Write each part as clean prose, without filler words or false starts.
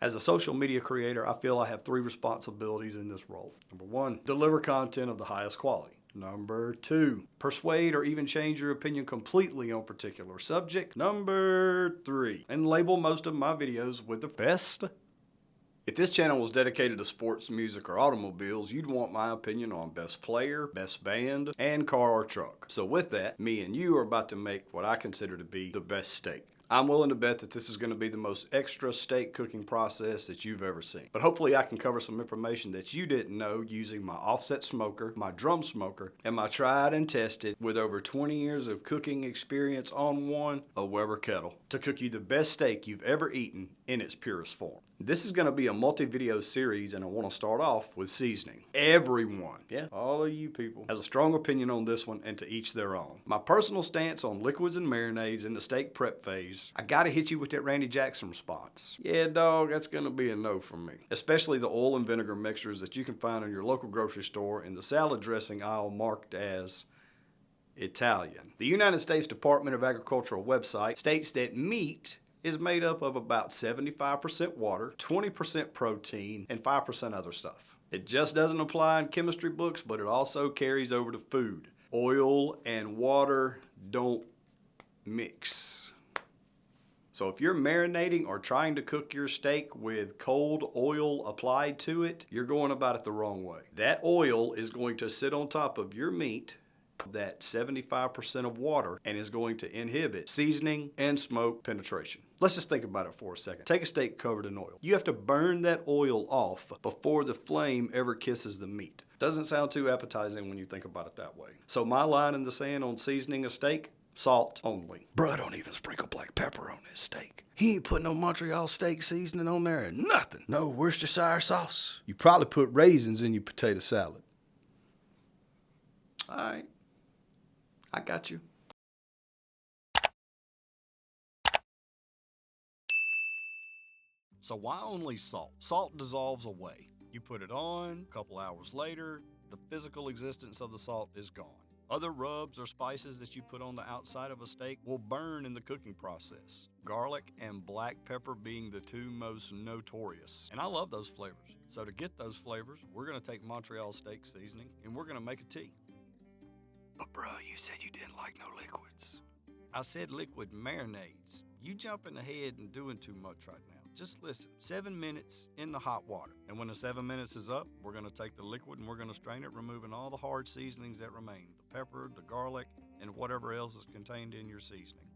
As a social media creator, I feel I have 3 responsibilities in this role. Number 1, deliver content of the highest quality. Number 2, persuade or even change your opinion completely on a particular subject. Number 3, and label most of my videos with the best. If this channel was dedicated to sports, music, or automobiles, you'd want my opinion on best player, best band, and car or truck. So with that, meNyou are about to make what I consider to be the best steak. I'm willing to bet that this is going to be the most extra steak cooking process that you've ever seen. But hopefully I can cover some information that you didn't know using my offset smoker, my drum smoker, and my tried and tested with over 20 years of cooking experience on one, a Weber kettle, to cook you the best steak you've ever eaten in its purest form. This is going to be a multi-video series, and I want to start off with seasoning. Everyone, yeah, all of you people, has a strong opinion on this one, and to each their own. My personal stance on liquids and marinades in the steak prep phase, I gotta hit you with that Randy Jackson response. Yeah, dog, that's gonna be a no from me. Especially the oil and vinegar mixtures that you can find in your local grocery store in the salad dressing aisle marked as Italian. The United States Department of Agricultural website states that meat is made up of about 75% water, 20% protein, and 5% other stuff. It just doesn't apply in chemistry books, but it also carries over to food. Oil and water don't mix. So if you're marinating or trying to cook your steak with cold oil applied to it, you're going about it the wrong way. That oil is going to sit on top of your meat, that 75% of water, and is going to inhibit seasoning and smoke penetration. Let's just think about it for a second. Take a steak covered in oil. You have to burn that oil off before the flame ever kisses the meat. Doesn't sound too appetizing when you think about it that way. So my line in the sand on seasoning a steak: salt only. Bruh don't even sprinkle black pepper on his steak. He ain't put no Montreal steak seasoning on there and nothing. No Worcestershire sauce. You probably put raisins in your potato salad. All right, I got you. So why only salt? Salt dissolves away. You put it on, a couple hours later, the physical existence of the salt is gone. Other rubs or spices that you put on the outside of a steak will burn in the cooking process. Garlic and black pepper being the 2 most notorious. And I love those flavors. So to get those flavors, we're gonna take Montreal steak seasoning and we're gonna make a tea. But bro, you said you didn't like no liquids. I said liquid marinades. You jumping ahead and doing too much right now. Just listen. 7 minutes in the hot water. And when the 7 minutes is up, we're gonna take the liquid and we're gonna strain it, removing all the hard seasonings that remain. The pepper, the garlic, and whatever else is contained in your seasoning.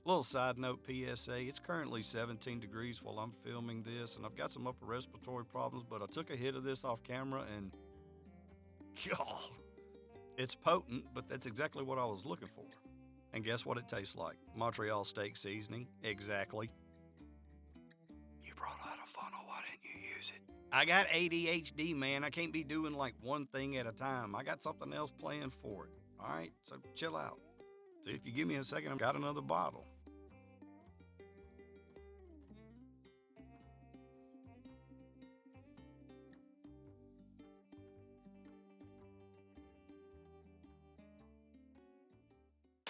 Little side note PSA, it's currently 17 degrees while I'm filming this, and I've got some upper respiratory problems, but I took a hit of this off camera and, God, it's potent, but that's exactly what I was looking for. And guess what it tastes like? Montreal steak seasoning, exactly. You brought out a funnel, why didn't you use it? I got ADHD, man. I can't be doing like one thing at a time. I got something else planned for it. All right, so chill out. See, if you give me a second, I've got another bottle.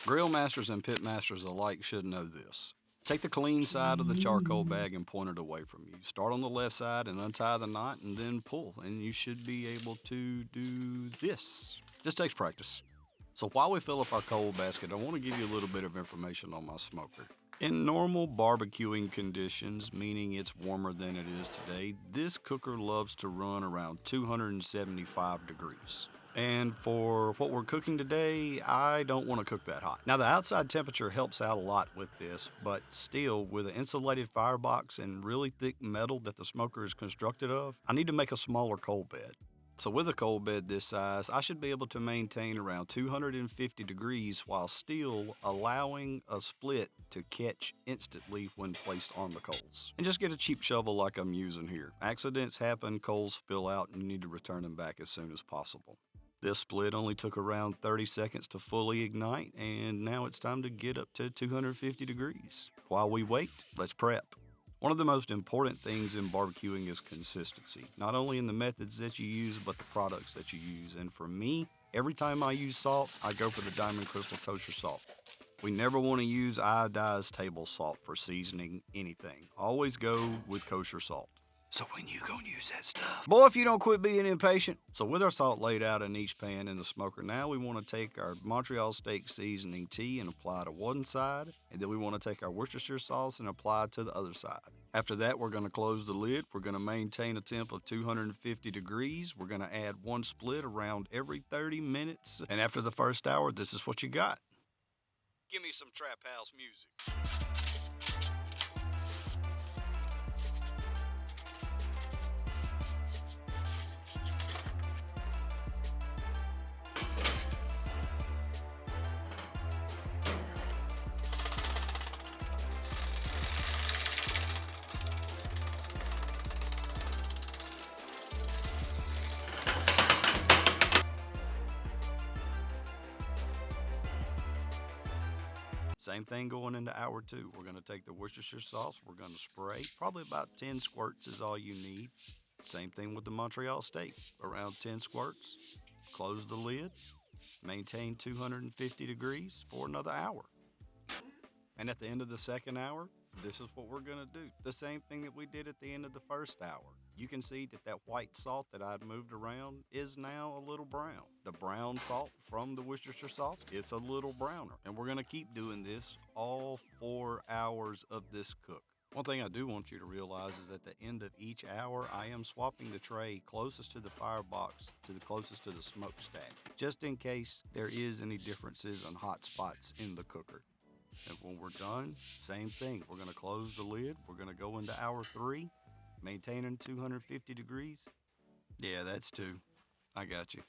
Grill masters and pit masters alike should know this. Take the clean side of the charcoal bag and point it away from you. Start on the left side and untie the knot and then pull, and you should be able to do this. Just takes practice. So while we fill up our coal basket, I want to give you a little bit of information on my smoker. In normal barbecuing conditions, meaning it's warmer than it is today, this cooker loves to run around 275 degrees. And for what we're cooking today, I don't want to cook that hot. Now the outside temperature helps out a lot with this, but still with an insulated firebox and really thick metal that the smoker is constructed of, I need to make a smaller coal bed. So with a coal bed this size, I should be able to maintain around 250 degrees while still allowing a split to catch instantly when placed on the coals. And just get a cheap shovel like I'm using here. Accidents happen, coals spill out, and you need to return them back as soon as possible. This split only took around 30 seconds to fully ignite, and now it's time to get up to 250 degrees. While we wait, let's prep. One of the most important things in barbecuing is consistency, not only in the methods that you use, but the products that you use. And for me, every time I use salt, I go for the Diamond Crystal Kosher salt. We never want to use iodized table salt for seasoning anything. Always go with kosher salt. So when you gonna use that stuff? Boy, if you don't quit being impatient. So with our salt laid out in each pan in the smoker, now we want to take our Montreal steak seasoning tea and apply to one side, and then we want to take our Worcestershire sauce and apply it to the other side. After that, we're going to close the lid. We're going to maintain a temp of 250 degrees. We're going to add one split around every 30 minutes. And after the first hour, this is what you got. Give me some trap house music. Same thing going into hour 2. We're going to take the Worcestershire sauce. We're going to spray. Probably about 10 squirts is all you need. Same thing with the Montreal steak. Around 10 squirts. Close the lid. Maintain 250 degrees for another hour. And at the end of the second hour, this is what we're going to do. The same thing that we did at the end of the first hour. You can see that white salt that I'd moved around is now a little brown. The brown salt from the Worcestershire sauce, it's a little browner. And we're going to keep doing this all 4 hours of this cook. One thing I do want you to realize is at the end of each hour, I am swapping the tray closest to the firebox to the closest to the smokestack, just in case there is any differences on hot spots in the cooker. And when we're done, same thing. We're going to close the lid. We're going to go into hour 3, maintaining 250 degrees. Yeah, that's 2. I got you.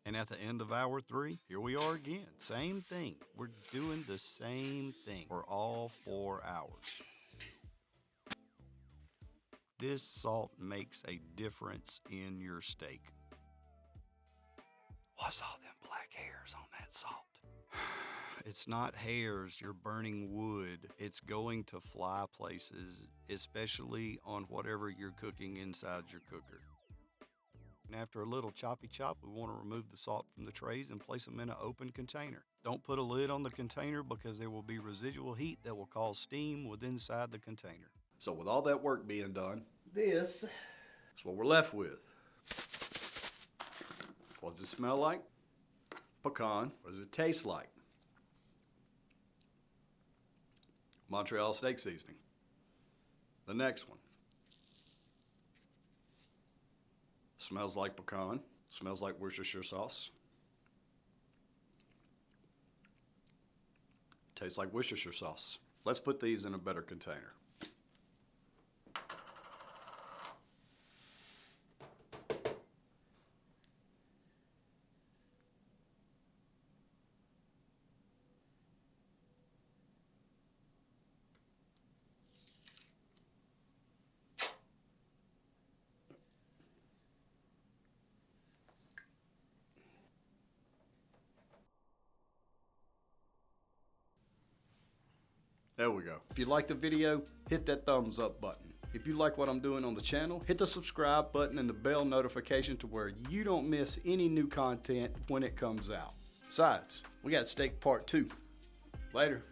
And at the end of hour 3, here we are again. Same thing. We're doing the same thing for all 4 hours. This salt makes a difference in your steak. What's all them black hairs on that salt? It's not hairs, you're burning wood. It's going to fly places, especially on whatever you're cooking inside your cooker. And after a little choppy chop, we want to remove the salt from the trays and place them in an open container. Don't put a lid on the container because there will be residual heat that will cause steam within inside the container. So with all that work being done, this is what we're left with. What does it smell like? Pecan. What does it taste like? Montreal steak seasoning. The next one. Smells like pecan. Smells like Worcestershire sauce. Tastes like Worcestershire sauce. Let's put these in a better container. There we go. If you liked the video, hit that thumbs up button. If you like what I'm doing on the channel, hit the subscribe button and the bell notification to where you don't miss any new content when it comes out. Besides, we got steak part 2. Later.